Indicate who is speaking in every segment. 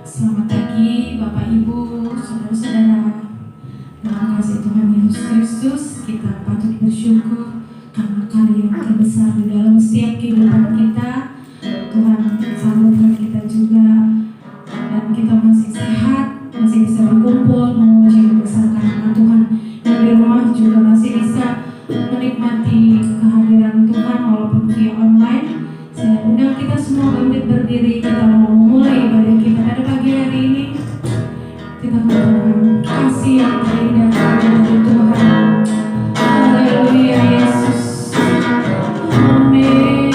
Speaker 1: Selamat pagi Bapak Ibu, saudara-saudara. Dalam kasih Tuhan Yesus Kristus, kita patut bersyukur karena karya yang terbesar di dalam setiap kehidupan kita. Tuhan sambutkan kita juga, dan kita masih sehat, masih bisa berkumpul memuji membesarkan nama Tuhan. Dan di rumah juga masih bisa menikmati kehadiran Tuhan walaupun via online. Saya undang kita semua berdiri, kita mau memulai ibadah kita pada pagi hari ini. Kita katakan kasih yang terindah dari Tuhan. Haleluya Yesus. Amin.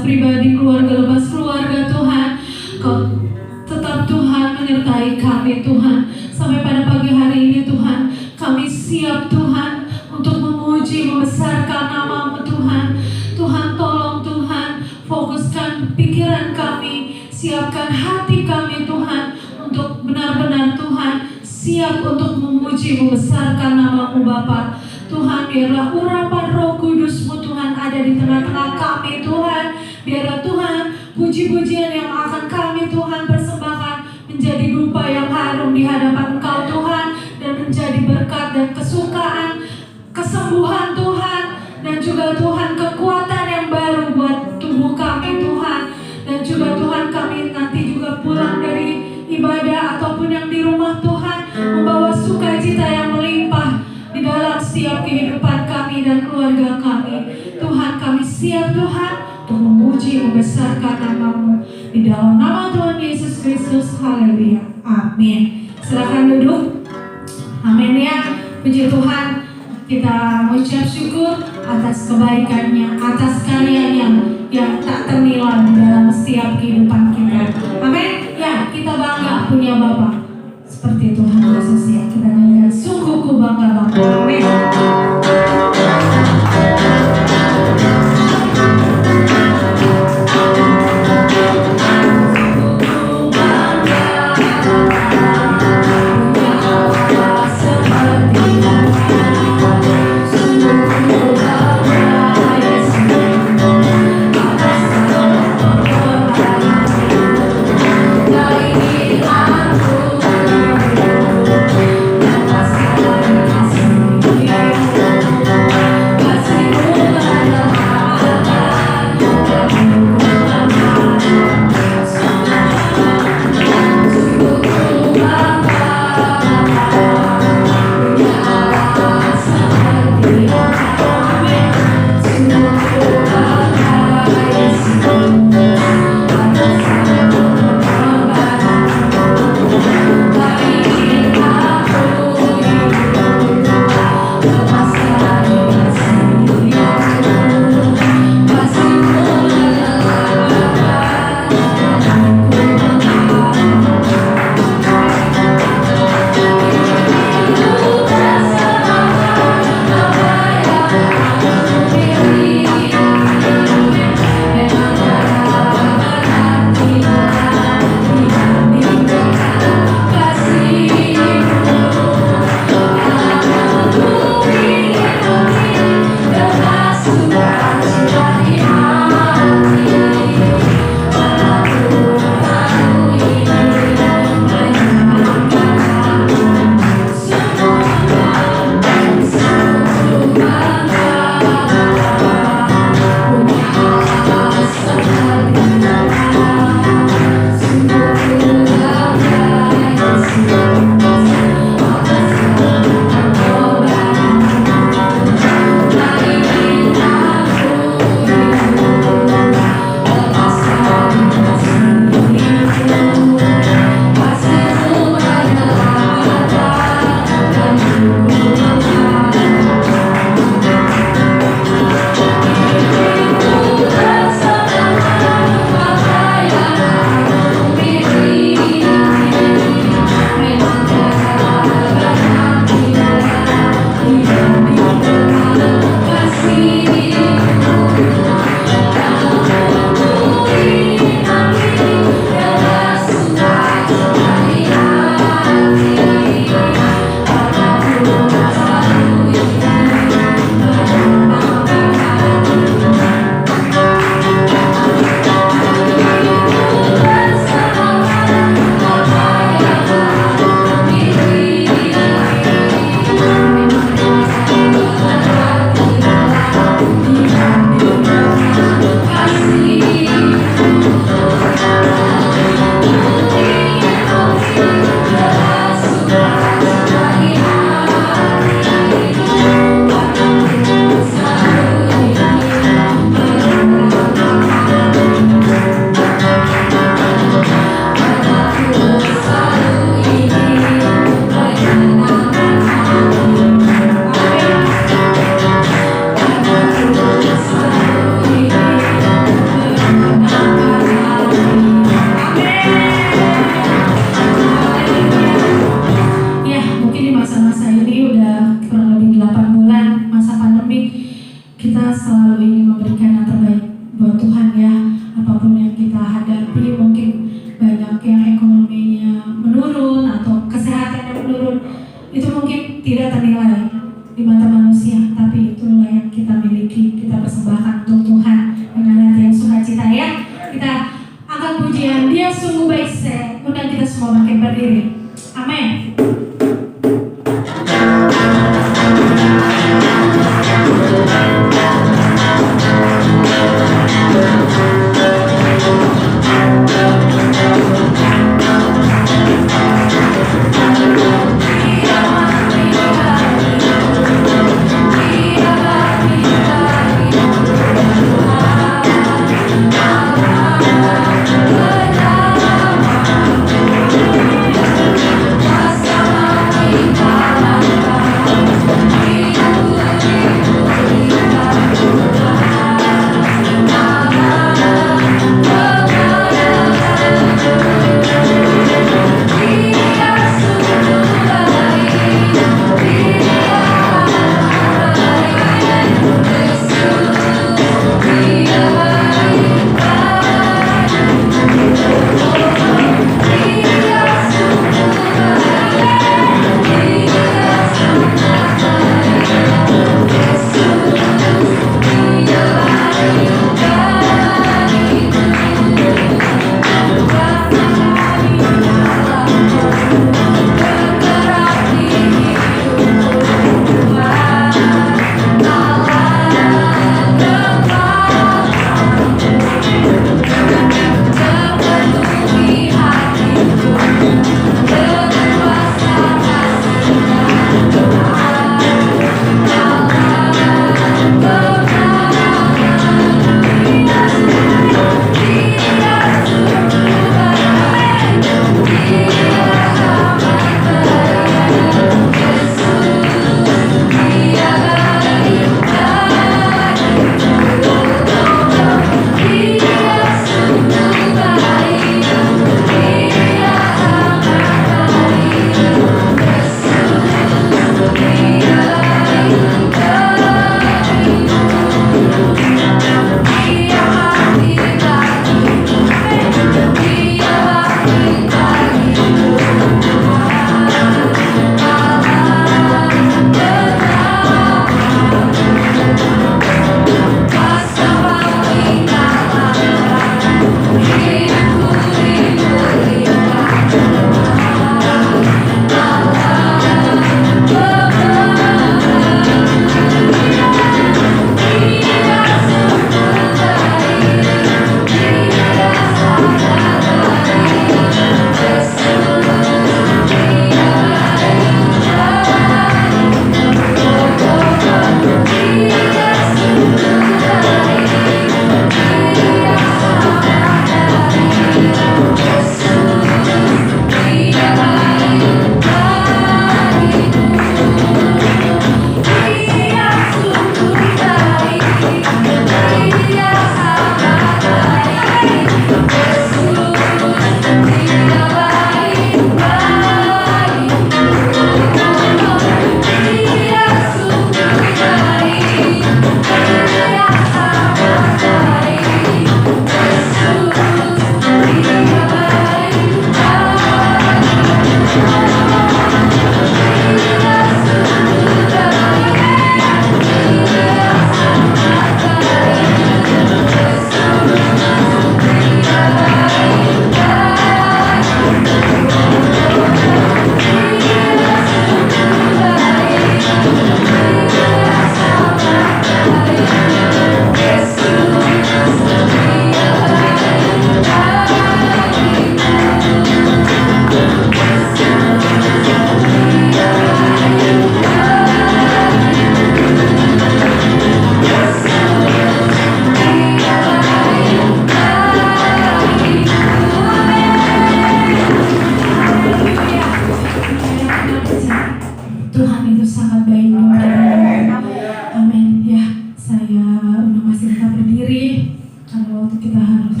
Speaker 1: berdiri karena waktu kita harus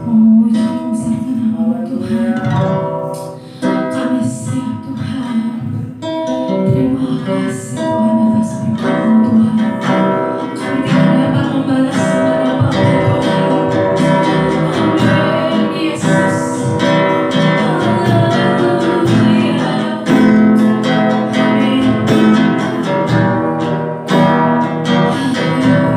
Speaker 1: memuji membesarkan nama Tuhan. Kami siap Tuhan. Terima kasih Tuhan atas berkat-Mu Tuhan. Kami tidak dapat membalas segala bapa Tuhan. Amin Yesus. Haleluya. Amin. Haleluya.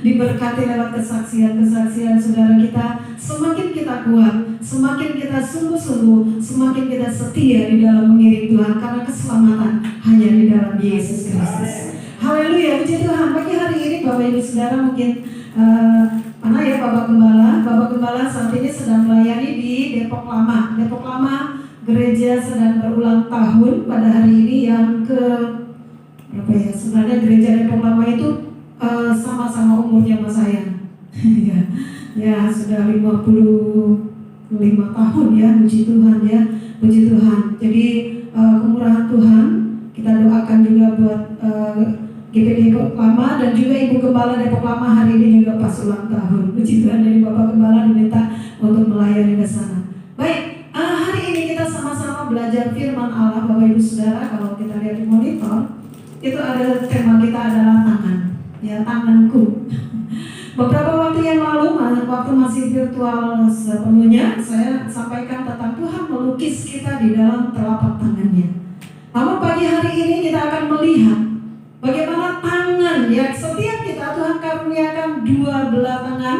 Speaker 2: diberkati lewat kesaksian-kesaksian saudara kita. Semakin kita kuat, semakin kita sungguh-sungguh, semakin kita setia di dalam mengiring Tuhan, karena keselamatan hanya di dalam Yesus Kristus. Haleluya, puji Tuhan. Pagi hari ini Bapak Ibu Saudara mungkin mana ya Bapak Gembala? Bapak Gembala saat ini sedang melayani di Depok Lama. Depok Lama gereja sedang berulang tahun pada hari ini yang ke berapa ya? Sebenarnya gereja Depok Lama itu sama-sama umurnya sama saya. ya sudah 55 tahun ya, puji Tuhan ya, puji Tuhan. Jadi kemurahan Tuhan, kita doakan juga buat GPD Depok Lama dan juga Ibu Gembala Depok Lama hari ini juga pas ulang tahun. Puji Tuhan, dari Bapak Gembala diminta untuk melayani ke sana. Baik, hari ini kita sama-sama belajar firman Allah, Bapak Ibu Saudara. Kalau kita lihat di monitor, itu ada tema kita adalah tangan, ya, tanganku. Beberapa waktu yang lalu, waktu masih virtual sepenuhnya, saya sampaikan tentang Tuhan melukis kita di dalam telapak tangannya. Namun pagi hari ini kita akan melihat bagaimana tangan, ya, setiap kita Tuhan karuniakan dua belah tangan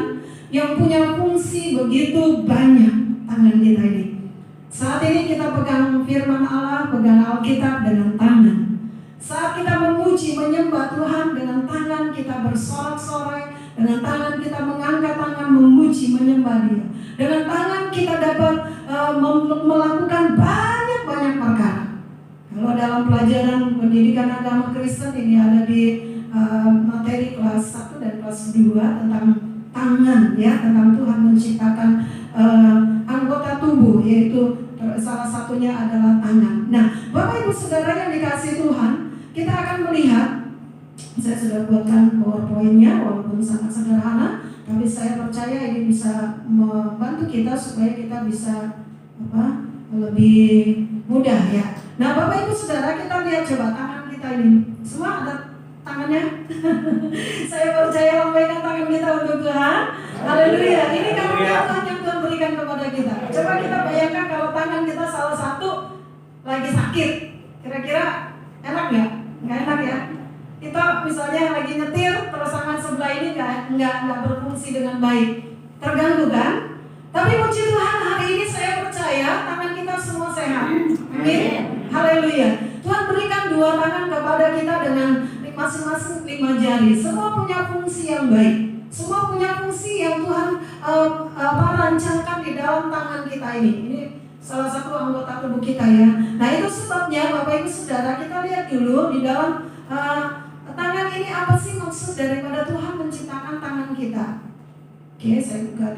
Speaker 2: yang punya fungsi begitu banyak. Tangan kita ini, saat ini kita pegang firman Allah, pegang Alkitab dengan tangan. Saat kita memuji, menyembah Tuhan dengan tangan, kita bersorak-sorai, dengan tangan kita mengangkat tangan, memuji, menyembah Dia. Dengan tangan kita dapat melakukan banyak-banyak perkara. Kalau dalam pelajaran pendidikan agama Kristen ini ada di materi kelas 1 dan kelas 2 tentang tangan, ya, tentang Tuhan menciptakan anggota tubuh, yaitu salah satunya adalah tangan. Nah, Bapak Ibu Saudara yang dikasihi Tuhan, kita akan melihat, saya sudah buatkan PowerPoint-nya walaupun sangat sederhana, tapi saya percaya ini bisa membantu kita supaya kita bisa lebih mudah, ya. Nah, Bapak Ibu Saudara, kita lihat coba tangan kita ini. Semua ada tangannya? Saya percaya, lambaikan tangan kita untuk Tuhan. Haleluya. Ini karunia Tuhan yang Tuhan berikan kepada kita. Coba kita bayangkan kalau tangan kita salah satu lagi sakit, kira-kira enak nggak? Nggak enak ya. Kita misalnya lagi nyetir, terus tangan sebelah ini nggak berfungsi dengan baik, terganggu kan? Tapi puji Tuhan, hari ini saya percaya tangan kita semua sehat. Amin. Haleluya. Tuhan berikan dua tangan kepada kita dengan masing-masing 5 jari. Semua punya fungsi yang baik. Semua punya fungsi yang Tuhan rancangkan di dalam tangan kita ini. Ini salah satu anggota tubuh kita, ya. Nah, itu sebabnya Bapak Ibu Saudara, kita lihat dulu di dalam tangan ini apa sih maksud daripada Tuhan menciptakan tangan kita. Oke, saya buka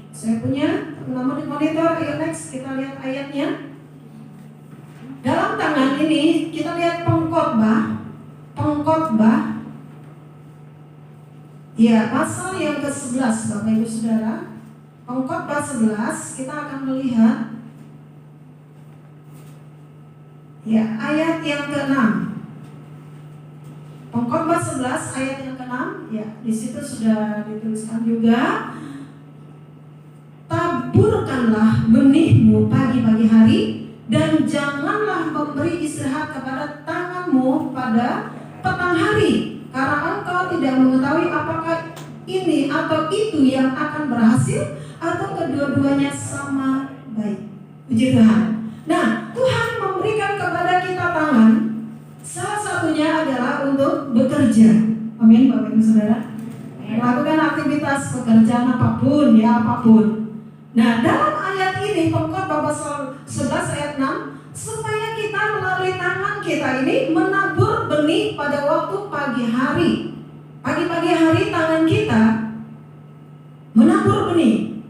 Speaker 2: saya punya nomor di monitor. Next, kita lihat ayatnya. Dalam tangan ini kita lihat pengkhotbah. Ya, pasal yang ke-11 Bapak Ibu Saudara. Pengkhotbah 11, kita akan melihat ya ayat yang ke-6. Pengkhotbah 11 ayat yang ke-6, ya, di situ sudah dituliskan juga, taburkanlah benihmu pagi-pagi hari, dan janganlah memberi istirahat kepada tanganmu pada petang hari, karena engkau tidak mengetahui apakah ini atau itu yang akan berhasil, atau kedua-duanya sama baik. Puji Tuhan. Nah, Tuhan memberikan kepada kita tangan, salah satunya adalah untuk bekerja. Amin, Bapak Ibu Saudara. Melakukan aktivitas pekerjaan apapun, ya, apapun. Nah, dalam ayat ini Pengkhotbah pasal 11 ayat 6, supaya kita melalui tangan kita ini menabur benih pada waktu pagi hari. Pagi-pagi hari tangan kita menabur benih.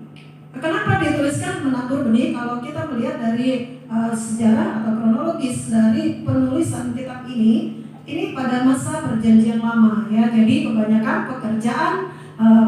Speaker 2: Kenapa dituliskan menabur benih? Kalau kita melihat dari sejarah atau kronologis dari penulisan kitab ini pada masa Perjanjian Lama, ya. Jadi kebanyakan pekerjaan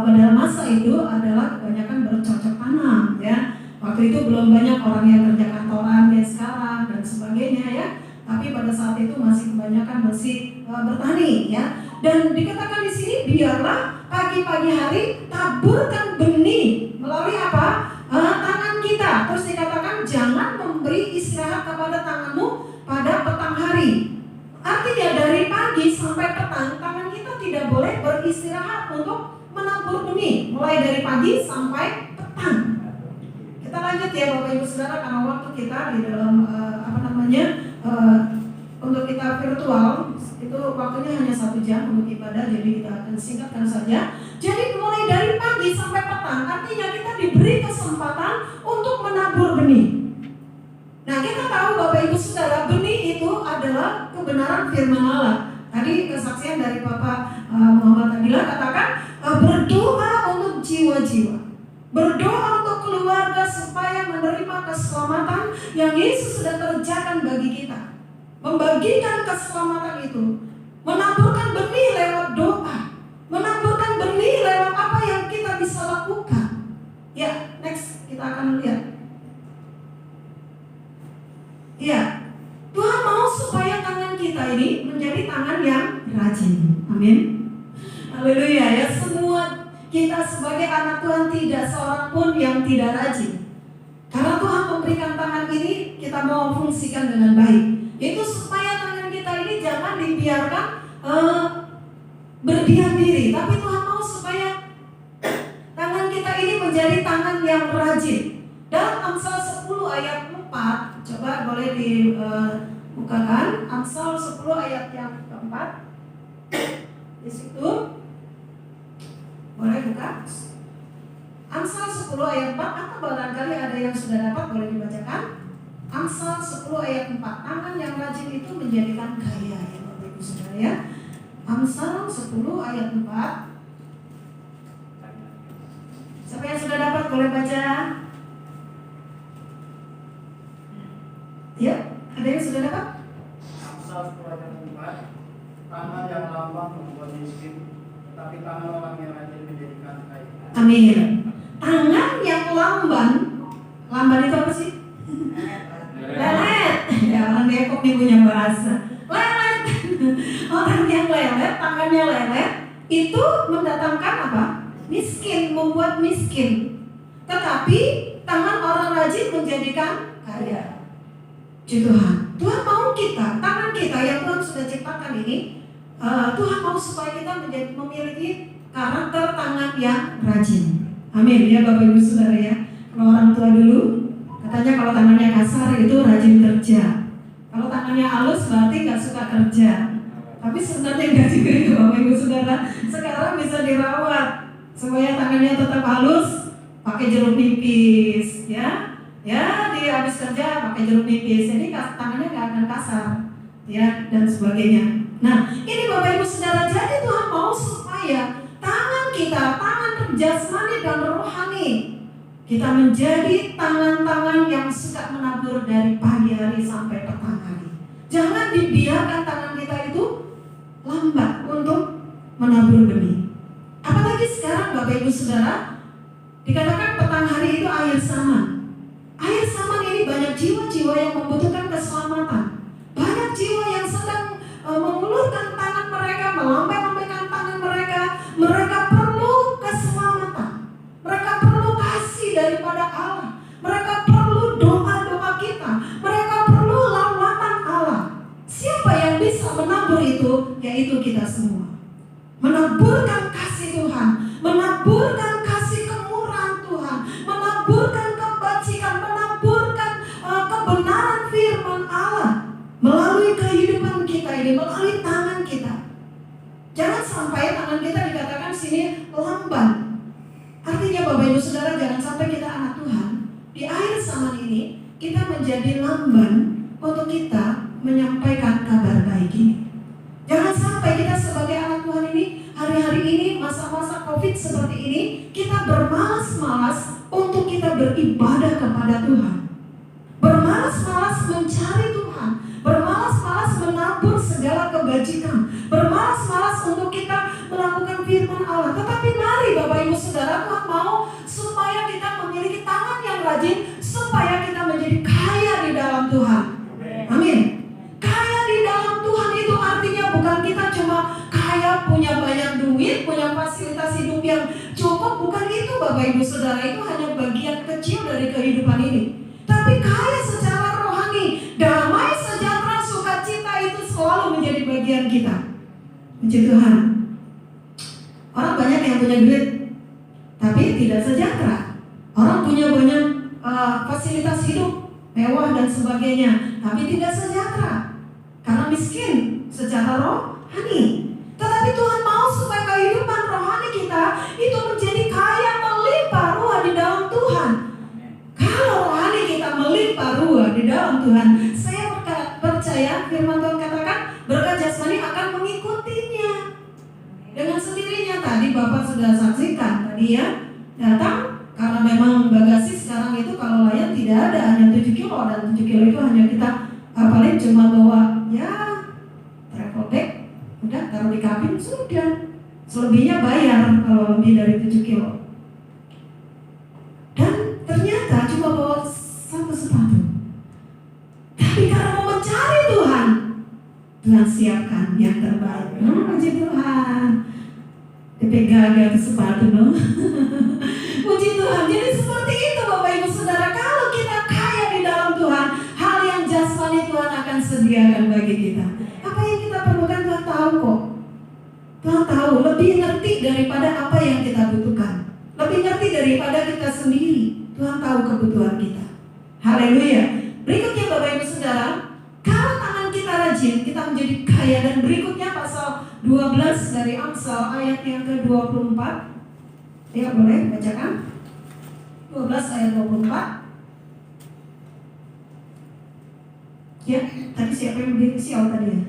Speaker 2: pada masa itu adalah kebanyakan bercocok tanam, ya. Waktu itu belum banyak orang yang kerja kantoran ya sekarang dan sebagainya, ya. Tapi pada saat itu masih kebanyakan masih bertani, ya. Dan dikatakan di sini, biarlah pagi-pagi hari taburkan benih melalui apa? Tangan kita. Terus dikatakan jangan memberi istirahat kepada tanganmu pada petang hari. Artinya dari pagi pagi sampai petang, tangan kita tidak boleh beristirahat untuk menabur benih, mulai dari pagi sampai petang. Kita lanjut ya Bapak Ibu Saudara, karena waktu kita di dalam untuk kita virtual itu waktunya hanya 1 jam untuk ibadah, jadi kita akan singkatkan saja. Jadi mulai dari pagi sampai petang, artinya kita diberi kesempatan untuk menabur benih. Nah, kita tahu Bapak Ibu Saudara, benih itu adalah kebenaran firman Allah. Tadi kesaksian dari Bapak Muhammad Adila katakan berdoa untuk jiwa-jiwa, berdoa untuk keluarga supaya menerima keselamatan yang Yesus sudah kerjakan bagi kita. Membagikan keselamatan itu, menaburkan benih lewat doa, menaburkan benih lewat apa yang kita bisa lakukan. Ya, next kita akan lihat. Ya, Tuhan mau supaya tangan kita ini menjadi tangan yang rajin. Amin. Haleluya ya. Semua kita sebagai anak Tuhan tidak seorang pun yang tidak rajin. Karena Tuhan memberikan tangan ini, kita mau fungsikan dengan baik. Itu supaya tangan kita ini jangan dibiarkan berdiam diri, tapi Tuhan mau supaya tangan kita ini menjadi tangan yang rajin. Dalam Amsal 10 ayat 4, coba boleh dibukakan Amsal 10 ayat yang keempat. Di situ boleh buka Amsal 10 ayat 4, atau barangkali ada yang sudah dapat boleh dibacakan. Amsal 10 ayat 4, tangan yang rajin itu menjadikan kaya ya Bapak Ibu Saudara ya. Amsal 10 ayat 4. Siapa yang sudah dapat boleh baca? Ya, ada yang sudah dapat?
Speaker 3: Amsal 10 ayat 4, tangan yang lambat membuat miskin, tetapi tangan orang yang rajin menjadikan kaya.
Speaker 2: Amin. Tangan yang lamban itu apa sih? Lelet. Ya, orang Depok nih punya bahasa. Lelet. Orang yang lelet, tangannya lelet, itu mendatangkan apa? Miskin, membuat miskin. Tetapi tangan orang rajin menjadikan kaya. Tuhan mau kita, tangan kita yang Tuhan sudah ciptakan ini, Tuhan mau supaya kita memiliki karakter tangan yang rajin. Amin ya Bapak Ibu Saudara ya. Kalau orang tua dulu katanya kalau tangannya kasar itu rajin kerja, kalau tangannya halus berarti nggak suka kerja. Tapi sebenarnya nggak juga itu Bapak Ibu Saudara. Sekarang bisa dirawat supaya tangannya tetap halus, pakai jeruk nipis ya. Ya, dia habis kerja pakai jeruk nipis, jadi tangannya nggak akan kasar, ya dan sebagainya. Nah, ini Bapak Ibu Saudara, jadi Tuhan mau supaya tangan kita, tangan jasmani dan rohani, kita menjadi tangan-tangan yang suka menabur dari pagi hari sampai petang hari. Jangan dibiarkan tangan kita itu lambat untuk menabur benih. Apalagi sekarang Bapak Ibu Saudara, dikatakan petang hari itu akhir zaman. Akhir zaman ini banyak jiwa-jiwa yang membutuhkan keselamatan. Banyak jiwa yang sedang mengulurkan tangan mereka, melambai-lambaikan tangan mereka. Mereka perlu keselamatan. Mereka perlu kasih daripada Allah. Mereka perlu doa-doa kita. Mereka perlu lawatan Allah. Siapa yang bisa menabur itu? Yaitu kita semua. Menaburkan kasih Tuhan, menaburkan kasih kemurahan Tuhan, menaburkan kebajikan, menaburkan kebenaran firman Allah melalui kehidupan kita ini, melalui tangan kita. Jangan sampai tangan kita dikatakan sini lamban. Artinya Bapak Ibu Saudara, jangan sampai kita anak Tuhan di akhir zaman ini kita menjadi lamban untuk kita menyampaikan kabar baik ini. Jangan sampai kita sebagai anak Tuhan ini hari-hari ini masa-masa COVID seperti ini kita bermalas-malas untuk kita beribadah kepada Tuhan, bermalas-malas mencari Tuhan, bermalas-malas menabur segala kebajikan, bermalas-malas untuk kita melakukan firman Allah. Tetapi mari Bapak Ibu Saudara, Tuhan mau supaya kita memiliki tangan yang rajin, supaya kita menjadi kaya di dalam Tuhan. Amin. Kaya di dalam Tuhan itu artinya bukan kita cuma kaya, punya banyak duit, punya fasilitas hidup yang cukup. Bukan itu Bapak Ibu Saudara, itu hanya bagian kecil dari kehidupan ini. Tapi kaya secara rohani, damai, sejahtera, sukacita itu selalu menjadi bagian kita. Puji Tuhan. Orang banyak yang punya duit, tapi tidak sejahtera. Orang punya banyak fasilitas hidup, mewah dan sebagainya, tapi tidak sejahtera karena miskin secara rohani. Tetapi Tuhan mau supaya kehidupan rohani kita itu menjadi kaya melimpah ruah di dalam Tuhan. Kalau rohani kita melimpah ruah di dalam Tuhan, saya percaya firman Tuhan katakan berkat jasmani akan mengikutinya. Dengan sendirinya tadi Bapak sudah saksikan tadi ya, datang karena memang bagasi sekarang itu kalau layan tidak ada, hanya 7 kilo, dan 7 kilo itu hanya kita paling cuma bawa ya travel bag, udah taruh di kabin sudah. Selebihnya bayar kalau lebih dari 7 kilo. Dan ternyata cuma bawa 1 sepatu. Tapi karena mau mencari Tuhan, Tuhan siapkan yang terbaik. Puji Tuhan. Dipegang ke sepatu no. Puji Tuhan. Jadi seperti itu Bapak Ibu Saudara. Kalau kita kaya di dalam Tuhan, hal yang jasmani Tuhan akan sediakan bagi kita. Apa yang kita perlukan Tuhan tahu kok. Tuhan tahu, lebih ngerti daripada apa yang kita butuhkan. Lebih ngerti daripada kita sendiri. Tuhan tahu kebutuhan kita. Haleluya. Berikutnya Bapak Ibu Saudara, kalau tangan kita rajin, kita menjadi kaya. Dan berikutnya pasal 12 dari Amsal ayat yang ke-24. Ya boleh bacakan 12 ayat 24. Ya, tadi siapa yang beri sial tadi ya?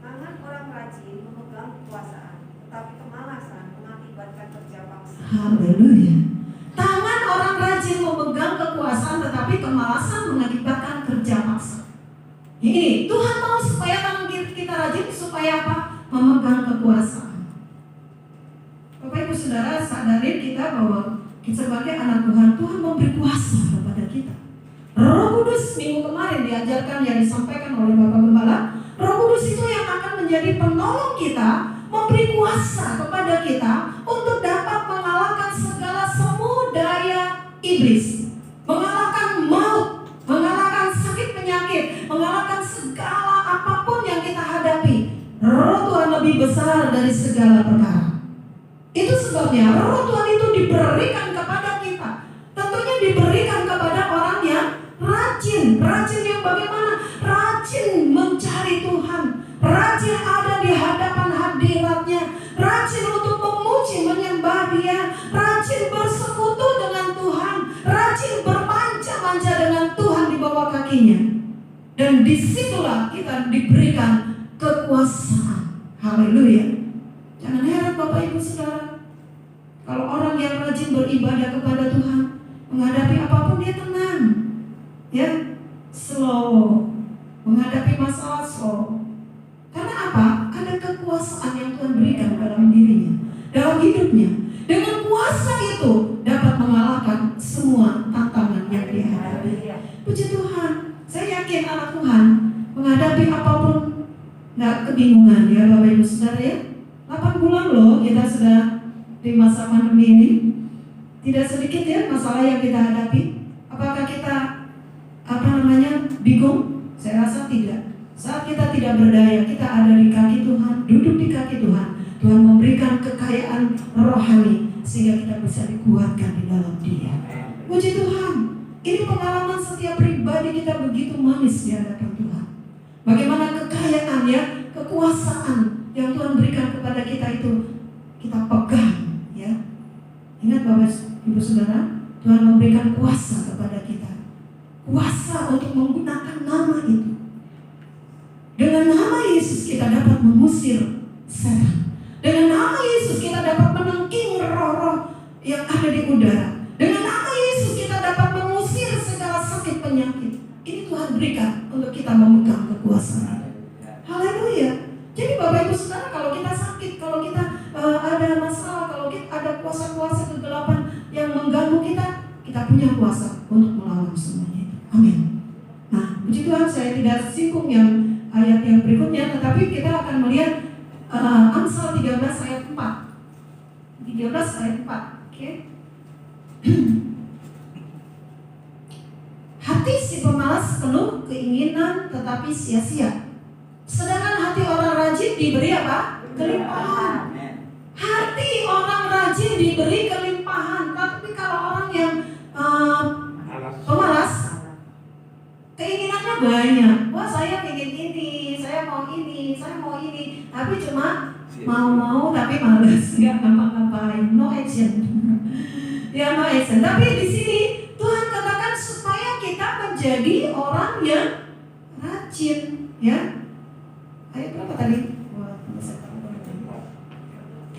Speaker 4: Tangan orang rajin memegang kekuasaan, tetapi kemalasan mengakibatkan kerja paksa.
Speaker 2: Haleluya. Tangan orang rajin memegang kekuasaan, tetapi kemalasan mengakibatkan kerja paksa. Ini Tuhan mau supaya tangan kita rajin supaya apa? Memegang kekuasaan. Bapak Ibu Saudara, sadarin kita bahwa kita sebagai anak Tuhan, Tuhan memberi kuasa kepada kita. Roh Kudus minggu kemarin diajarkan yang disampaikan oleh Bapak Gembala. Roh Kudus itu yang akan menjadi penolong kita, memberi kuasa kepada kita untuk dapat mengalahkan segala semu daya iblis, mengalahkan maut, mengalahkan sakit penyakit, mengalahkan segala apapun yang kita hadapi. Roh Tuhan lebih besar dari segala perkara. Itu sebabnya roh Tuhan itu diberikan kepada kita. Tentunya diberikan kepada orang yang rajin. Rajin yang bagaimana? Rajin mencari Tuhan, rajin ada di hadapan hadiratnya, rajin untuk memuji menyembah Dia, rajin bersekutu dengan Tuhan, rajin bermanja-manja dengan Tuhan di bawah kakinya. Dan disitulah kita diberikan kekuasaan. Haleluya. Jangan heran Bapak Ibu Saudara, kalau orang yang rajin beribadah kepada Tuhan, menghadapi apapun dia tenang, ya, slow, menghadapi masalah slow. Karena apa? Ada kekuasaan yang Tuhan berikan dalam dirinya, dalam hidupnya. Dengan kuasa itu dapat mengalahkan semua tantangan yang dihadapi. Puji Tuhan. Saya yakin anak Tuhan menghadapi apapun nggak kebingungan ya Bapak Ibu Saudara ya. 8 bulan loh kita sudah di masa pandemi ini. Tidak sedikit ya masalah yang kita hadapi. Apakah kita bingung? Saya rasa tidak. Saat kita tidak berdaya, kita ada di kaki Tuhan, duduk di kaki Tuhan. Tuhan memberikan kekayaan rohani sehingga kita bisa dikuatkan di dalam Dia. Puji Tuhan. Ini pengalaman setiap pribadi kita begitu manis di hadapan Tuhan. Bagaimana kekayaan ya, kekuasaan yang Tuhan berikan kepada kita itu kita pegang ya. Ingat Bapak Ibu Saudara, Tuhan memberikan kuasa kepada kita. Kuasa untuk menggunakan nama itu. Dengan nama Yesus kita dapat mengusir setan. Dengan nama Yesus kita dapat menengking roh-roh yang ada di udara. Dengan nama Yesus kita dapat mengusir segala sakit penyakit. Ini Tuhan berikan untuk kita memegang kekuasaan. Haleluya. Jadi Bapak Ibu Saudara, kalau kita sakit, kalau kita ada masalah, kalau kita ada kuasa-kuasa kegelapan yang mengganggu kita, kita punya kuasa untuk melawan semuanya itu. Amin. Nah, puji Tuhan, saya tidak singgung yang ayat yang berikutnya, tetapi kita akan melihat Amsal 13 ayat 4. 13 ayat 4. Oke. Hati si pemalas penuh keinginan tetapi sia-sia. Sedangkan hati orang rajin diberi apa? Kelimpahan. Hati orang rajin diberi kelimpahan. Tapi kalau orang yang pemalas, keinginannya banyak. Wah, saya ingin ini, saya mau ini, saya mau ini. Tapi cuma mau tapi malas, nggak ngapa-ngapain, no action. Ya, no action. Tapi di sini Tuhan katakan supaya kita menjadi orang yang rajin, ya. Ayat berapa tadi?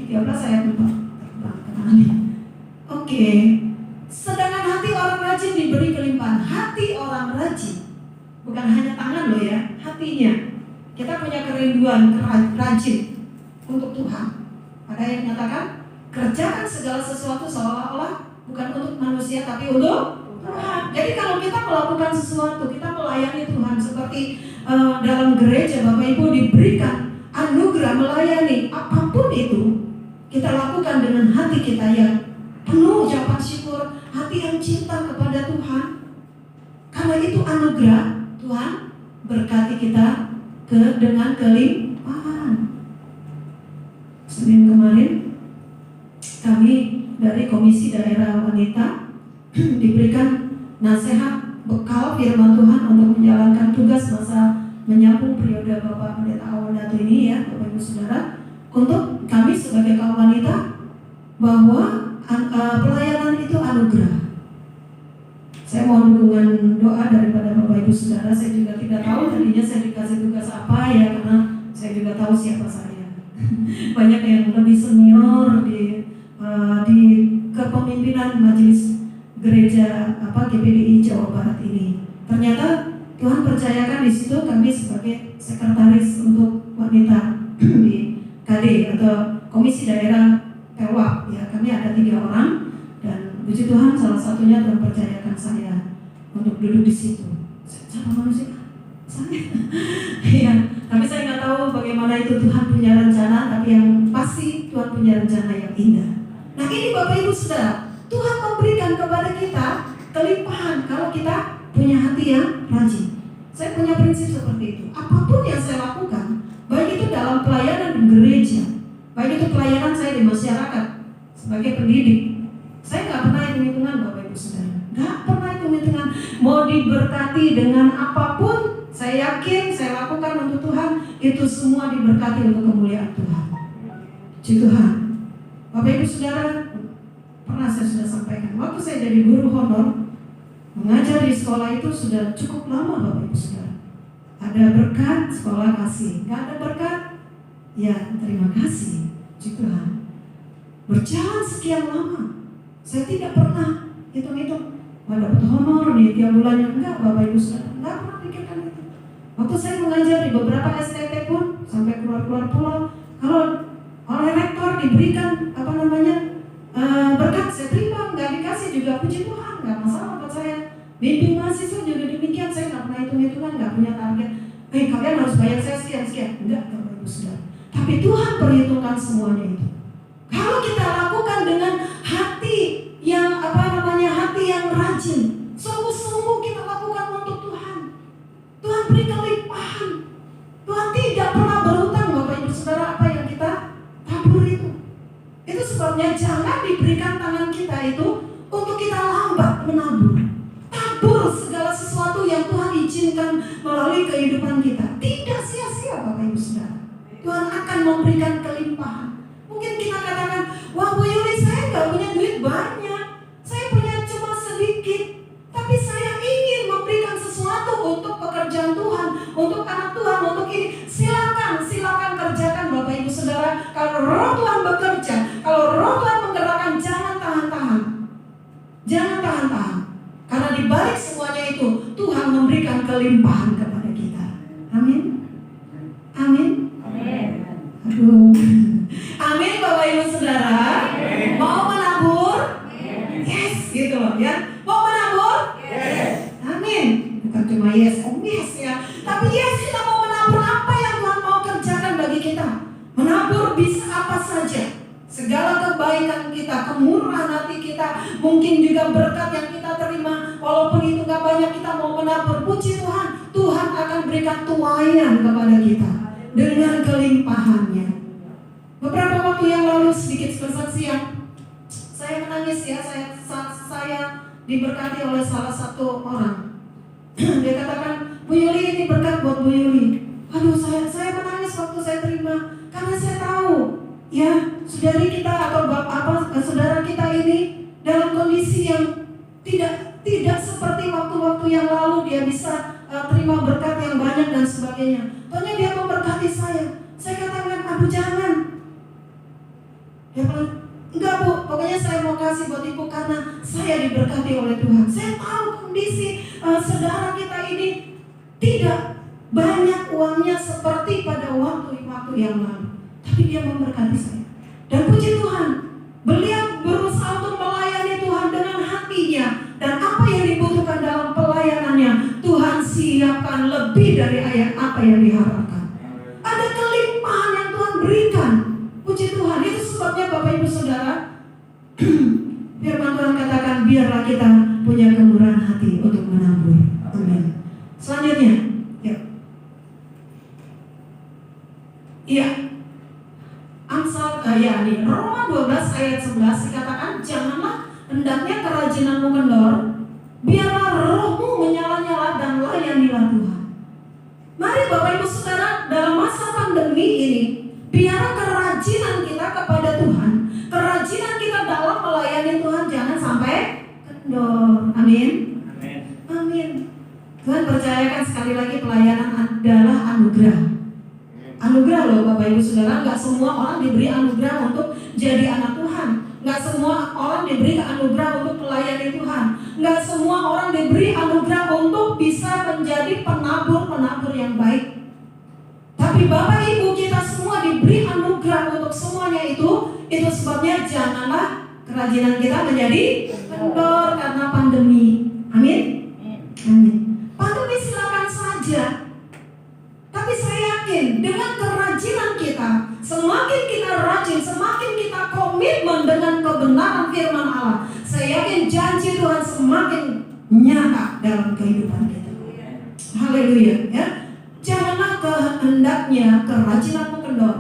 Speaker 2: 13 ayat 4. Oke. Sedangkan hati orang rajin diberi kelimpahan. Hati orang rajin, bukan hanya tangan loh ya, hatinya. Kita punya kerinduan rajin untuk Tuhan. Ada yang menyatakan kerjakan segala sesuatu seolah-olah bukan untuk manusia tapi untuk Tuhan. Jadi kalau kita melakukan sesuatu, kita melayani Tuhan seperti dalam gereja Bapak Ibu diberikan anugerah melayani apapun itu, kita lakukan dengan hati kita yang penuh ucapan syukur, hati yang cinta kepada Tuhan. Karena itu anugerah Tuhan berkati kita dengan kelimpahan. Senin kemarin kami dari Komisi Daerah Wanita diberikan nasihat bekal firman Tuhan untuk menjalankan tugas masa menyambung periode Bapak Pendeta Awal Datu ini ya Bapak Ibu Saudara, untuk kami sebagai kaum wanita bahwa pelayanan itu anugerah. Saya mohon dukungan doa daripada Bapak Ibu Saudara. Saya juga tidak tahu tadinya saya dikasih tugas apa ya, karena saya juga tahu siapa saya. Banyak yang lebih senior di kepemimpinan majelis gereja GPDI Jawa Barat ini. Ternyata Tuhan percayakan di situ kami sebagai sekretaris untuk wanita di KD atau Komisi Daerah Pelwak ya. Kami ada 3 orang dan puji Tuhan salah satunya Tuhan percayakan saya untuk duduk di situ. Siapa manusia? Saya. Ya, tapi saya nggak tahu bagaimana itu Tuhan punya rencana, tapi yang pasti Tuhan punya rencana yang indah. Nah ini Bapak Ibu Saudara, Tuhan memberikan kepada kita kelimpahan kalau kita punya hati yang rajin. Saya punya prinsip seperti itu. Apapun yang saya lakukan, baik itu dalam pelayanan di gereja, baik itu pelayanan saya di masyarakat sebagai pendidik, saya nggak pernah hitung-hitungan Bapak Ibu Saudara. Nggak pernah hitung-hitungan. Mau diberkati dengan apapun, saya yakin saya lakukan untuk Tuhan, itu semua diberkati untuk kemuliaan Tuhan. Puji Tuhan. Bapak Ibu Saudara, pernah saya sudah sampaikan, waktu saya jadi guru honor, mengajar di sekolah itu sudah cukup lama Bapak Ibu Saudara. Ada berkat, sekolah kasih. Nggak ada berkat, ya terima kasih. Puji Tuhan. Berjalan sekian lama, saya tidak pernah hitung-hitung dapat honor nih tiap bulannya. Enggak Bapak Ibu Saudara, enggak pernah pikirkan itu. Waktu saya mengajar di beberapa STT pun sampai keluar-keluar pulau, kalau oleh rektor diberikan berkat, saya terima. Enggak dikasih juga puji Tuhan, enggak masalah buat saya. Bimbing mahasiswa juga demikian, saya enggak pernah hitung-hitungan, enggak punya target. Kalian harus bayar saya sekian. Enggak Bapak Ibu Saudara. Tapi Tuhan perhitungkan semuanya itu. Kalau kita lakukan dengan hati yang hati yang rajin, sungguh-sungguh kita lakukan untuk Tuhan, Tuhan beri kelimpahan. Tuhan tidak pernah berhutang Bapak Ibu Saudara. Apa yang kita tabur itu sebabnya jangan diberikan tangan kita itu untuk kita lambat menabur. Tabur segala sesuatu yang Tuhan izinkan melalui kehidupan kita, tidak sia-sia Bapak Ibu Saudara. Tuhan akan memberikan kelimpahan. Mungkin kita katakan, wah Bu Yuli, saya nggak punya duit banyak, saya punya cuma sedikit, tapi saya ingin memberikan sesuatu untuk pekerjaan Tuhan, untuk anak Tuhan, untuk ini. Silakan kerjakan Bapak Ibu Saudara. Kalau Roh Tuhan bekerja, kalau Roh Tuhan menggerakkan, jangan tahan-tahan. Karena di balik semuanya itu Tuhan memberikan kelimpahan kepada kita. Amin. Aduh. Amin Bapak Ibu Saudara. Mau menabur? Yes, gitu loh ya. Mau menabur? Yes. Amin. Bukan cuma yes ya. Tapi yes, kita mau menabur apa yang Tuhan mau kerjakan bagi kita. Menabur bisa apa saja. Segala kebaikan kita kita, kemurahan hati kita, mungkin juga berkat yang kita terima, walaupun itu gak banyak, kita mau menabur. Puji Tuhan, Tuhan akan berikan tuaian kepada kita dengan kelimpahannya. Beberapa waktu yang lalu, sedikit kesaksian, saya menangis ya, saya diberkati oleh salah satu orang. Dia katakan, Bu Yuli, ini berkat buat Bu Yuli. Aduh, saya menangis waktu saya terima, karena saya tahu ya, saudari kita atau saudara kita ini dalam kondisi yang tidak seperti waktu-waktu yang lalu dia bisa terima berkat yang banyak dan sebagainya. Pokoknya dia memberkati saya. Saya katakan, aduh jangan. Dia bilang, enggak Bu, pokoknya saya mau kasih buat Ibu karena saya diberkati oleh Tuhan. Saya tahu kondisi saudara kita ini tidak banyak uangnya seperti pada waktu yang lalu, tapi dia memberkati saya. Dan puji Tuhan, beliau berusaha untuk melayani Tuhan dengan hatinya, dan apa yang dibutuhkan dalam pelayanannya Tuhan siapkan lebih dari apa yang diharapkan. Ada kelimpahan yang Tuhan berikan. Puji Tuhan, itu sebabnya Bapak Ibu Saudara, firman Tuhan katakan, biarlah kita punya kemurahan hati untuk menabur. Amin. Selanjutnya, ya. Iya. Amsal Roma 12 ayat 11 dikatakan, janganlah hendaknya kerajinanmu kendor, biarlah rohmu menyala-nyala dan layanilah Tuhan. Mari Bapak Ibu Saudara, dalam masa pandemi ini, biarlah kerajinan kita kepada Tuhan, kerajinan kita dalam melayani Tuhan jangan sampai kendor. Amin. Amin. Tuhan percayakan sekali lagi, pelayanan adalah anugerah. Anugerah loh Bapak Ibu Saudara, gak semua orang diberi anugerah untuk jadi anak Tuhan. Gak semua orang diberi anugerah untuk melayani Tuhan. Gak semua orang diberi anugerah untuk bisa menjadi penabur-penabur yang baik. Tapi Bapak Ibu kita semua diberi anugerah untuk semuanya itu sebabnya janganlah kerajinan kita menjadi kendor karena pandemi. Amin. Amin. Pandemi silakan saja. Tapi saya yakin dengan kerajinan kita, semakin kita rajin, semakin kita komitmen dengan kebenaran firman Allah, saya yakin janji Tuhan semakin nyata dalam kehidupan kita. Haleluya ya. Janganlah kehendaknya kerajinanmu kendor,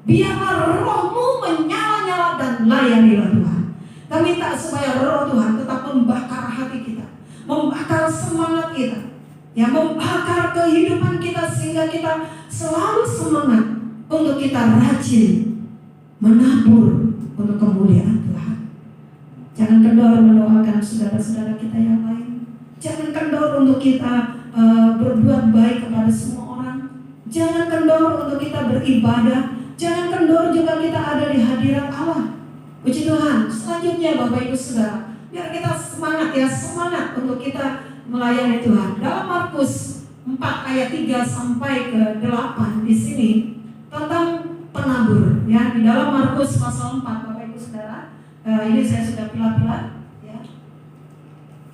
Speaker 2: biarlah rohmu menyala-nyala dan layanilah Tuhan. Kami minta supaya roh Tuhan tetap membakar hati kita, membakar semangat kita, yang membakar kehidupan kita sehingga kita selalu semangat untuk kita rajin menabur untuk kemuliaan Tuhan. Jangan kendor mendoakan saudara-saudara kita yang lain. Jangan kendor untuk kita berbuat baik kepada semua orang. Jangan kendor untuk kita beribadah. Jangan kendor juga kita ada di hadirat Allah. Puji Tuhan. Selanjutnya Bapak Ibu Saudara, biar kita semangat ya, semangat untuk kita melayani Tuhan. Dalam Markus 4 ayat 3 sampai ke 8 di sini tentang penabur ya. Di dalam Markus pasal 4 Bapak Ibu Saudara, ini saya sudah pilah-pilah ya.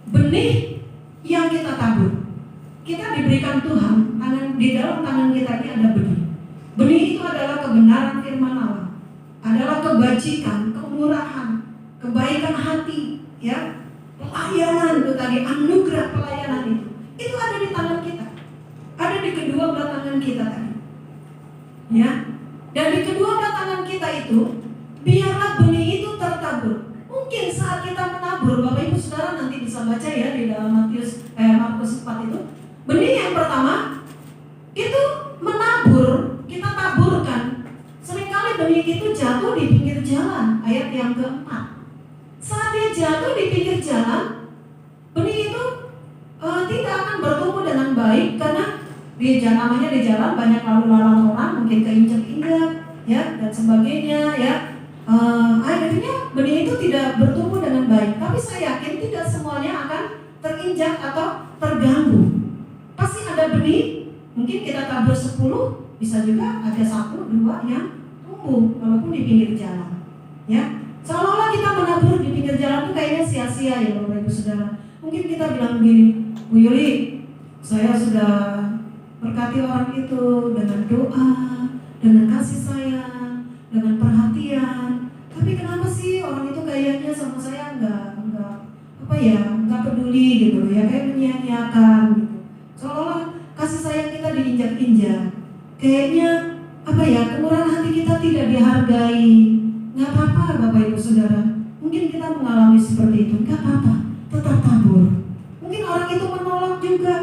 Speaker 2: Benih yang kita tabur, kita diberikan Tuhan, di dalam tangan kita ini ada benih. Benih itu adalah kebenaran firman Allah, adalah kebajikan, kemurahan, kebaikan hati ya. Pelayanan itu tadi, anugerah pelayanan itu ada di tangan kita, ada di kedua belah tangan kita tadi, ya. Dan di kedua belah tangan kita itu, biarlah benih itu tertabur. Mungkin saat kita menabur, Bapak Ibu Saudara nanti bisa baca ya di dalam Markus 4 itu, benih yang pertama itu menabur, kita taburkan. Seringkali benih itu jatuh di pinggir jalan, ayat yang keempat. Saat dia jatuh di pinggir jalan, benih itu tidak akan bertumbuh dengan baik karena namanya di jalan banyak lalu lalang orang, mungkin keinjak-injak ya dan sebagainya ya. Akhirnya benih itu tidak bertumbuh dengan baik. Tapi saya yakin tidak semuanya akan terinjak atau terganggu. Pasti ada benih, mungkin kita tabur 10, bisa juga ada 1, 2 yang tumbuh walaupun di pinggir jalan ya. Seolah-olah kita menabur di pinggir jalan itu kayaknya sia-sia ya Bapak Ibu Saudara. Mungkin kita bilang begini, Bu Yuli, saya sudah berkati orang itu dengan doa, dengan kasih sayang, dengan perhatian. Tapi kenapa sih orang itu kayaknya sama saya nggak peduli gitu loh ya, kayak menyia-nyiakan gitu. Seolah-olah kasih sayang kita diinjak-injak. Kayaknya kemurahan hati kita tidak dihargai. Nggak apa-apa Bapak Ibu Saudara. Mungkin kita mengalami seperti itu, nggak apa-apa, tetap tabur. Mungkin orang itu menolak juga,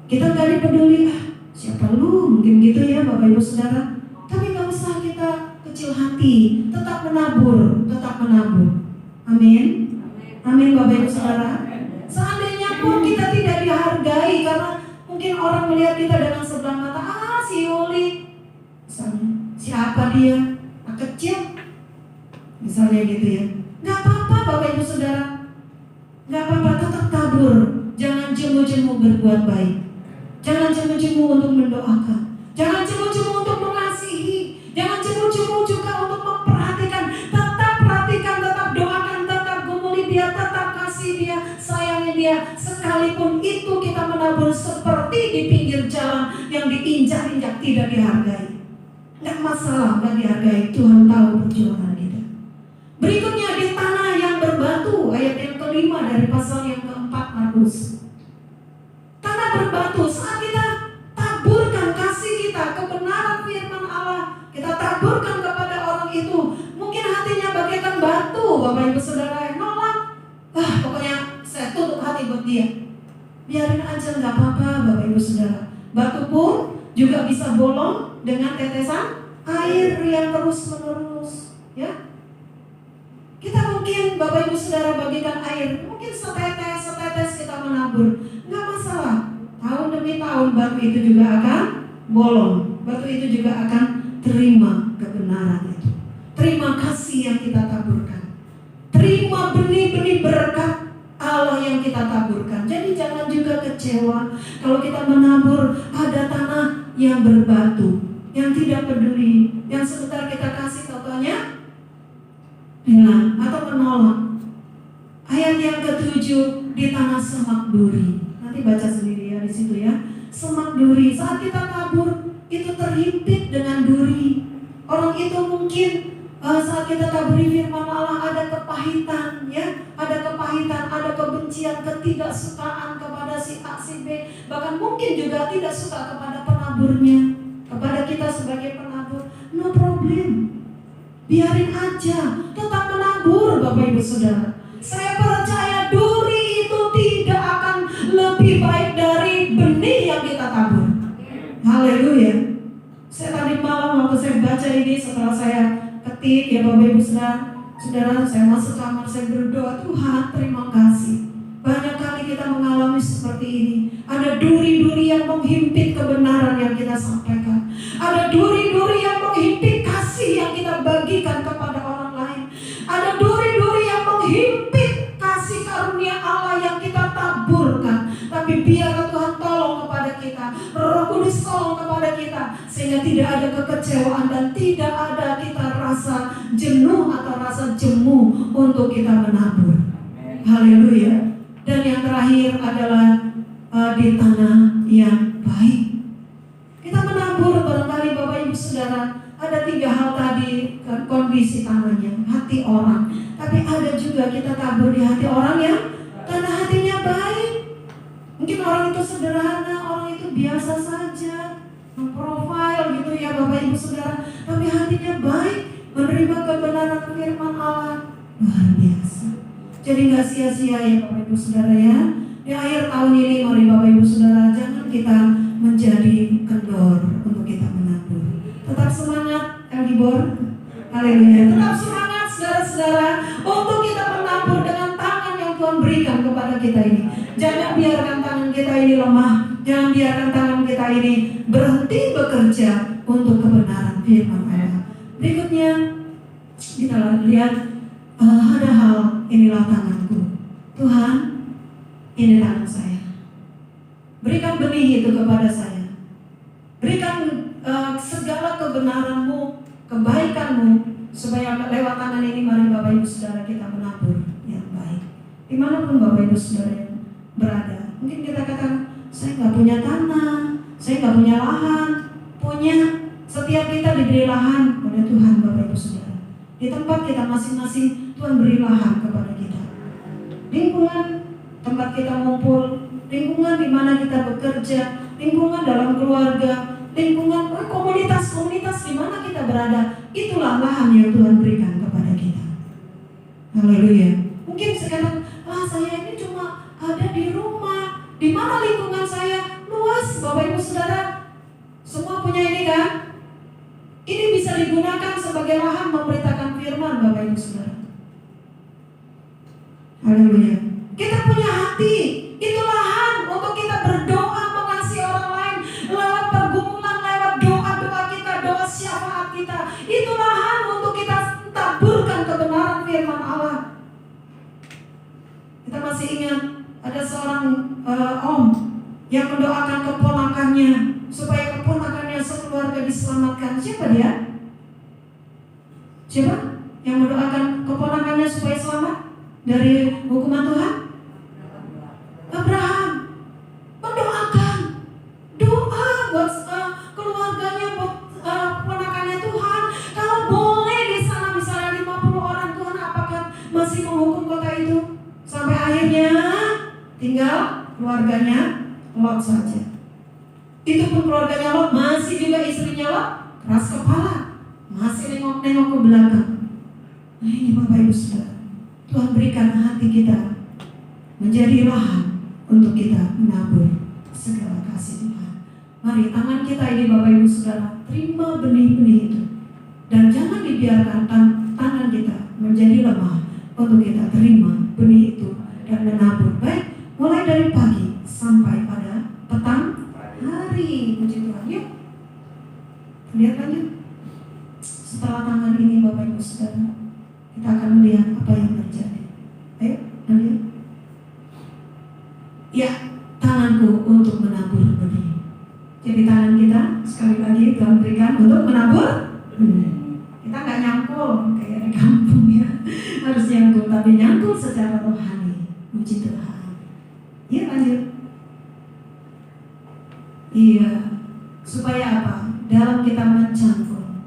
Speaker 2: kita nggak dipeduli, siapa lu, mungkin gitu ya Bapak Ibu Saudara. Tapi nggak usah kita kecil hati, tetap menabur. Amin. Amin Bapak Ibu Saudara. Seandainya pun kita tidak dihargai karena mungkin orang melihat kita dengan sebelah mata, si Yuli, misalnya, siapa dia, kecil, misalnya gitu ya. Nggak apa-apa Bapak Ibu Saudara, nggak apa-apa, tetap tabur. Jangan jemu-jemu berbuat baik, jangan jemu-jemu untuk mendoakan, jangan jemu-jemu untuk mengasihi, jangan jemu-jemu juga untuk memperhatikan. Tetap perhatikan, tetap doakan, tetap gumuli dia, tetap kasih dia, sayangi dia. Sekalipun itu kita menabur seperti di pinggir jalan yang diinjak-injak, tidak dihargai, nggak masalah, nggak dihargai. Tuhan tahu perjuangan kita. Berikutnya di tanah yang berbatu, ayat yang kelima dari pasal yang keempat Markus. Tanah berbatu, saat kita taburkan kasih kita, kebenaran firman Allah, kita taburkan kepada orang itu, mungkin hatinya bagaikan batu Bapak Ibu Saudara yang nolak. Pokoknya saya tutup hati buat dia. Biarin aja, nggak apa-apa Bapak Ibu Saudara. Batu pun juga bisa bolong dengan tetesan air yang terus menerus, ya. Kita mungkin Bapak Ibu Saudara bagikan air, mungkin setetes kita menabur, nggak masalah. Tahun demi tahun batu itu juga akan bolong, batu itu juga akan terima kebenaran itu, terima kasih yang kita taburkan, terima benih-benih berkat Allah yang kita taburkan. Jadi jangan juga kecewa kalau kita menabur ada tanah yang berbatu, yang tidak peduli, yang sebentar kita kasih totalnya hilang atau menolak. Ayat yang ke-7, di tanah semak duri. Nanti baca sendiri ya di situ ya. Semak duri, saat kita tabur itu terhimpit dengan duri. Orang itu mungkin saat kita taburi firman Allah ada kepahitan ya, ada kepahitan, ada kebencian, ketidaksukaan kepada si A, si B, bahkan mungkin juga tidak suka kepada penaburnya, kepada kita sebagai penabur. No problem. Biarin aja, tetap menabur Bapak Ibu Saudara. Saya percaya duri itu tidak akan lebih baik dari benih yang kita tabur. Haleluya. Saya tadi malam waktu saya baca ini, setelah saya ketik ya Bapak Ibu Saudara, saya masuk kamar, saya berdoa, Tuhan terima kasih. Banyak kali kita mengalami seperti ini. Ada duri-duri yang menghimpit kebenaran yang kita sampaikan. Ada duri-duri yang menghimpit kasih yang kita bagikan kepada orang lain. Ada duri-duri yang menghimpit kasih karunia Allah yang kita taburkan. Tapi biarlah Tuhan tolong kepada kita, Roh Kudus tolong kepada kita, sehingga tidak ada kekecewaan dan tidak ada kita rasa jenuh atau rasa jemu untuk kita menabur. Haleluya. Dan yang terakhir adalah di tanah yang baik. Kita menabur, barangkali Bapak Ibu Saudara, ada 3 hal tadi, kondisi tanahnya, hati orang. Tapi ada juga kita tabur di hati orang yang tanah hatinya baik. Mungkin orang itu sederhana, orang itu biasa saja, profil gitu ya Bapak Ibu Saudara, tapi hatinya baik, menerima kebenaran firman Allah, luar biasa. Jadi gak sia-sia ya Bapak Ibu Saudara ya. Di akhir tahun ini mari Bapak Ibu Saudara, jangan kita menjadi kendor untuk kita menabur. Tetap semangat Elgibor. Haleluya. Tetap semangat saudara-saudara untuk kita menabur dengan tangan yang Tuhan berikan kepada kita ini. Jangan biarkan tangan kita ini lemah. Jangan biarkan tangan kita ini berhenti bekerja untuk kebenaran firman Allah. Berikutnya kita lihat ada hal, inilah tanganku. Tuhan, ini tangan saya. Berikan benih itu kepada saya. Berikan segala kebenaran-Mu, kebaikan-Mu, supaya lewat tangan ini mari Bapak Ibu Saudara kita menabur yang baik. Dimanapun Bapak Ibu Saudara berada. Mungkin kita katakan, saya nggak punya tanah, saya nggak punya lahan. Punya, setiap kita diberi lahan oleh Tuhan Bapak Ibu Saudara. Di tempat kita masing-masing, Tuhan beri lahan kepada kita. Lingkungan tempat kita ngumpul, lingkungan di mana kita bekerja, lingkungan dalam keluarga, lingkungan komunitas-komunitas di mana kita berada, itulah lahan yang Tuhan berikan kepada kita. Haleluya. Mungkin sekarang, saya ini cuma ada di rumah, di mana lingkungan saya luas, Bapak Ibu Saudara. Semua punya ini kan? Ini bisa digunakan sebagai lahan memberitakan firman, Bapak Ibu Saudara. Haleluya. Kita punya hati, itu lahan untuk kita berdoa mengasihi orang lain lewat pergumulan, lewat doa-doa kita, doa syafaat kita. Itu lahan untuk kita taburkan kebenaran firman Allah. Kita masih ingat ada seorang om yang mendoakan keponakannya supaya keponakannya sekeluarga diselamatkan. Siapa dia? Siapa yang mendoakan keponakannya supaya selamat dari hukuman Tuhan? Abraham. Mendoakan doa buat keluarganya, buat keponakannya. Tuhan, kalau boleh di sana misalnya 50 orang, Tuhan apakah masih menghukum kota itu? Sampai akhirnya tinggal keluarganya Lot saja. Itu pun keluarganya Lot, masih juga istrinya Lot keras kepala, masih nengok-nengok ke belakang. Nah ini Bapak Ibu Saudara, Tuhan berikan hati kita menjadi lahan untuk kita menabur segala kasih Tuhan. Mari tangan kita ini Bapak Ibu Saudara, terima benih-benih itu, dan jangan dibiarkan tangan kita menjadi lemah untuk kita terima benih itu dan menabur. Baik, mulai dari pagi sampai pada petang hari. Puji Tuhan. Yuk lihat lanjut. Setelah tangan ini Bapak Ibu Saudara, kita akan melihat apa yang terjadi. Ayo lihat. Ya, tanganku untuk menabur benih. Jadi tangan kita sekali lagi Tuhan berikan untuk menabur benih. Kita nggak nyangkul kayak di kampung ya, harus nyangkul, tapi nyangkul secara rohani. Puji Tuhan. Ya lanjut. Iya, supaya apa? Dalam kita mencangkul,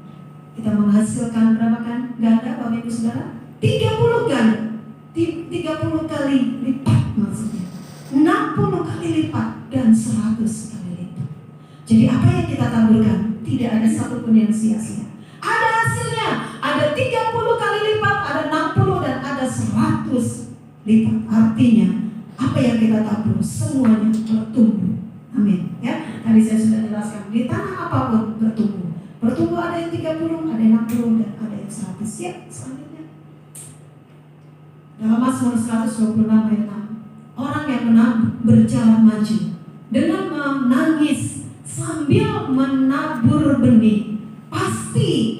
Speaker 2: kita menghasilkan berapa kan? Ganda Bapak Ibu Saudara? 30 ganda. 30 kali lipat maksudnya. 60 kali lipat dan 100 kali lipat. Jadi apa yang kita taburkan tidak ada satupun yang sia-sia. Ada hasilnya, ada 30 kali lipat, ada 60 dan ada 100 lipat. Artinya apa yang kita tabur semuanya bertumbuh. Amin. Ya, tadi saya sudah jelaskan di tanah apapun bertumbuh. Bertumbuh ada yang 30, ada yang 60 dan ada yang 100. Ya, selanjutnya. Dalam Mazmur 126 ayat 6. Orang yang berjalan maju dengan menangis sambil menabur benih, pasti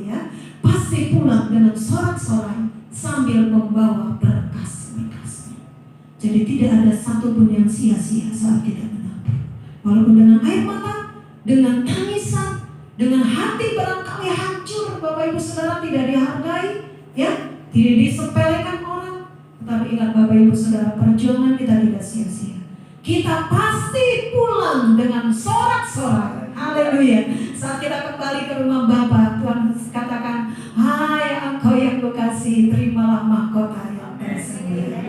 Speaker 2: ya, pasti pulang dengan sorak-sorai sambil membawa berkas-berkasnya. Jadi tidak ada satupun yang sia-sia saat kita menabur. Walaupun dengan air mata, dengan tangisan, dengan hati barangkali hancur, Bapak Ibu Saudara, tidak dihargai, ya, tidak disepelekan orang. Tapi ingat Bapak Ibu Saudara, perjuangan kita tidak sia-sia. Kita pasti pulang dengan sorak-sorai. Haleluya. Saat kita kembali ke rumah Bapa, Tuhan katakan, hai engkau yang kukasihi, terimalah mahkota yang tersedia.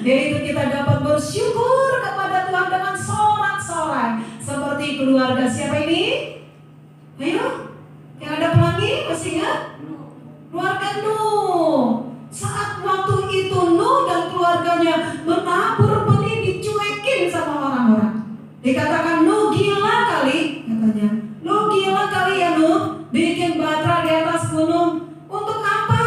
Speaker 2: Yaitu kita dapat bersyukur kepada Tuhan dengan sorak-sorai. Seperti keluarga siapa ini? Ayo, yang ada pelangi, masih ingat? Keluarga Nuh. Saat waktu itu Nuh dan keluarganya menabur benih, dicuekin sama orang-orang. Dikatakan Nuh gila kali, katanya. Nuh gila kali ya Nuh, bikin batra di atas gunung. Untuk apa?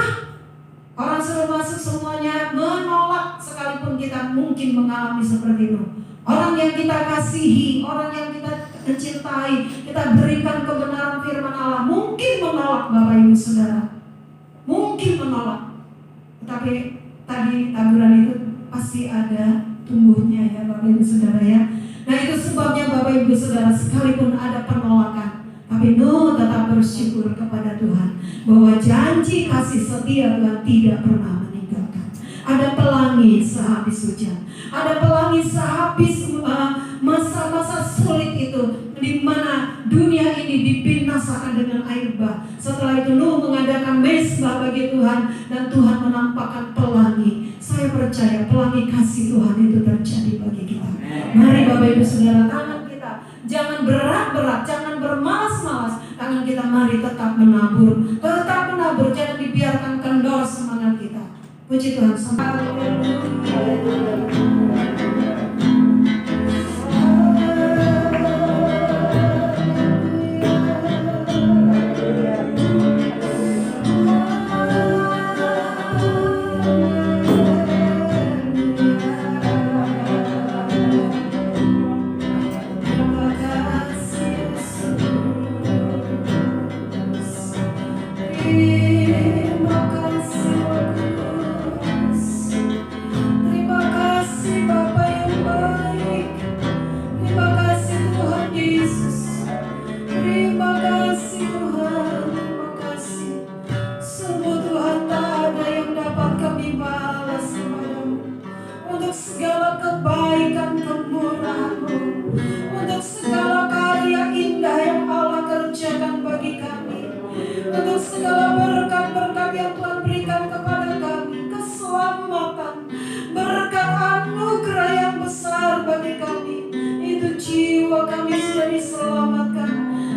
Speaker 2: Orang suruh masuk semuanya menolak, sekalipun kita mungkin mengalami seperti Nuh. Orang yang kita kasihi, orang yang kita mencintai, kita berikan kebenaran firman Allah, mungkin menolak Bapak Ibu Saudara. Mungkin menolak. Tapi tadi taburan itu pasti ada tumbuhnya ya Bapak Ibu Saudara ya. Nah itu sebabnya Bapak Ibu Saudara, sekalipun ada penolakan, tapi Nuh tetap bersyukur kepada Tuhan bahwa janji kasih setia Tuhan tidak pernah meninggalkan. Ada pelangi sehabis hujan, ada pelangi sehabis masa-masa sulit itu, di mana dunia ini dibinasakan dengan air bah. Setelah itu Nuh mengadakan mesbah bagi Tuhan, dan Tuhan menampakkan pelangi. Saya percaya pelangi kasih Tuhan itu terjadi bagi kita. Mari Bapak Ibu Saudara, tangan kita jangan berat-berat, jangan bermalas-malas. Tangan kita mari tetap menabur, jangan dibiarkan kendor semangat kita. Puji Tuhan.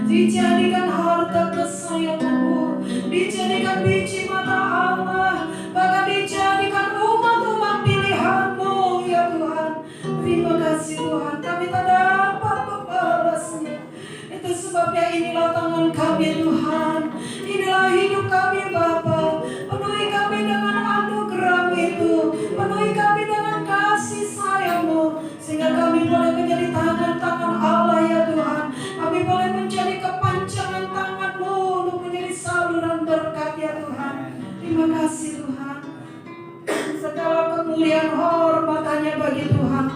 Speaker 2: Dijadikan harta kesayanganmu, dijadikan biji mata Allah, bahkan dijadikan umat-umat pilihanmu ya Tuhan. Terima kasih Tuhan, kami tak dapat membalasnya. Itu sebabnya inilah tangan kami Tuhan, inilah hidup kami Bapa. Penuhi kami dengan anugerah-Mu itu, penuhi kami dengan kasih sayang-Mu, sehingga kami boleh menjadi tangan-tangan Allah ya Tuhan. Kami boleh menjadi kepanjangan tangan-Mu untuk menjadi saluran berkat ya Tuhan. Terima kasih Tuhan. Segala kemuliaan hormat hanya bagi Tuhan.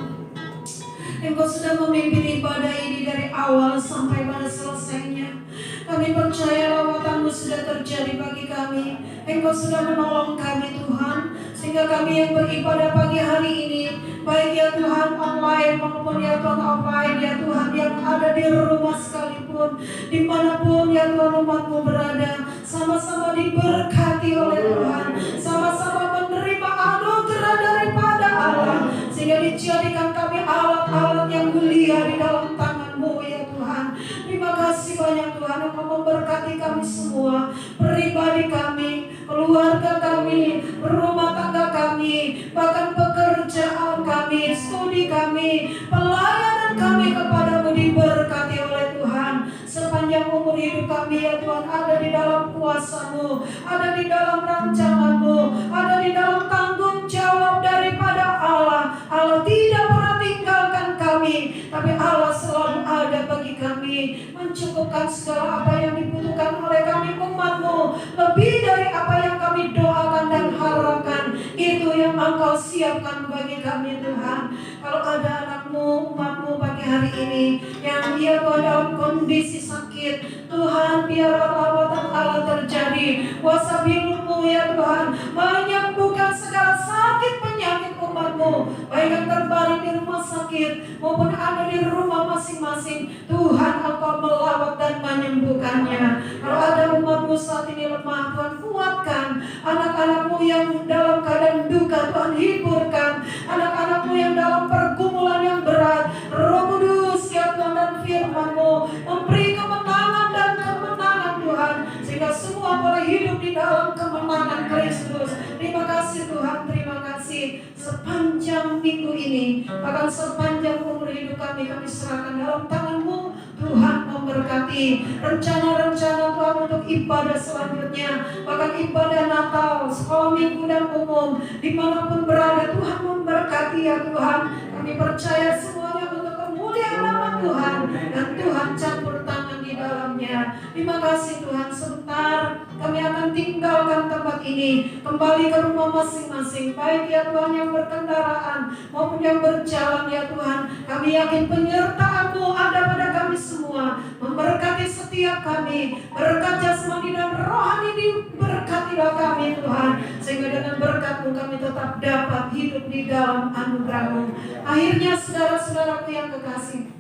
Speaker 2: Engkau sudah memimpin ibadah ini dari awal sampai pada selesainya. Kami percaya lawatan-Mu sudah terjadi bagi kami. Engkau sudah menolong kami Tuhan, sehingga kami yang beribadah pagi hari ini, baik ya Tuhan online maupun ya Tuhan offline ya Tuhan, yang ada di rumah sekalipun, dimanapun ya Tuhan umat-Mu berada, sama-sama diberkati oleh Tuhan, sama-sama menerima anugerah daripada Allah, sehingga dijadikan kami alat-alat yang mulia di dalam tangan-Mu ya Tuhan. Terima kasih banyak Tuhan, Engkau memberkati kami semua, pribadi kami, keluarga kami, rumah tangga kami, bahkan pekerjaan kami, studi kami, pelayanan kami kepadamu diberkati oleh Tuhan. Sepanjang umur hidup kami ya Tuhan ada di dalam kuasa-Mu, ada di dalam rancangan-Mu, ada di dalam tanggung jawab daripada Allah. Allah tidak pernah tinggalkan kami, tapi Allah selalu ada bagi kami, mencukupkan segala apa yang dibutuhkan oleh kami umat-Mu, lebih dari apa yang kami doakan dan harapkan. Itu yang Engkau siapkan bagi kami Tuhan. Kalau ada anak-Mu, umat-Mu pagi hari ini yang ia dalam kondisi sakit, Tuhan biarlah lawatan Allah terjadi, kuasa biru-Mu ya Tuhan menyembuhkan segala sakit penyakit umat-Mu, baik yang terbaring di rumah sakit maupun ada di rumah masing-masing. Tuhan Engkau melawat dan menyembuhkannya. Kalau ada umat-Mu saat ini lemah, Tuhan kuatkan. Anak-anak-Mu yang dalam keadaan duka, Tuhan hiburkan. Anak-anak-Mu yang dalam pergumulan yang berat, Roh Kudus ya Tuhan dan firman-Mu memberi kemenangan dan kemenangan Tuhan, sehingga semua boleh hidup di dalam kemenangan Kristus. Terima kasih Tuhan, terima kasih. Sepanjang minggu ini, bahkan sepanjang umur hidup kami serahkan dalam tangan-Mu. Tuhan memberkati rencana-rencana Tuhan untuk ibadah selanjutnya, bahkan ibadah Natal, sekolah minggu dan umum, dimanapun berada. Tuhan memberkati ya Tuhan. Kami percaya semuanya untuk kemuliaan nama Tuhan, dan Tuhan campur tangan di dalamnya. Terima kasih Tuhan. Sebentar kami akan tinggalkan tempat ini, kembali ke rumah masing-masing, baik ya Tuhan yang berkendaraan maupun yang berjalan ya Tuhan. Kami yakin penyertaan-Mu ada pada kami semua, memberkati setiap kami, berkat jasmani dan rohani diberkatilah kami Tuhan, sehingga dengan berkat-Mu kami tetap dapat hidup di dalam anugerah-Mu. Akhirnya saudara-saudaraku yang kekasih,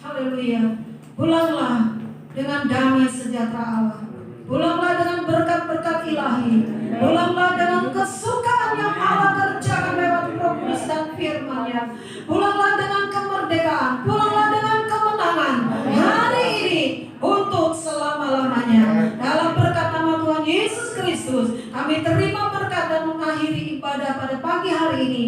Speaker 2: haleluya, pulanglah dengan damai sejahtera Allah. Pulanglah dengan berkat-berkat ilahi. Pulanglah dengan kesukaan yang Allah kerjakan lewat Roh Kudus dan firman-Nya. Pulanglah dengan kemerdekaan. Pulanglah dengan kemenangan hari ini untuk selama-lamanya. Dalam berkat nama Tuhan Yesus Kristus, kami terima berkat dan mengakhiri ibadah pada pagi hari ini.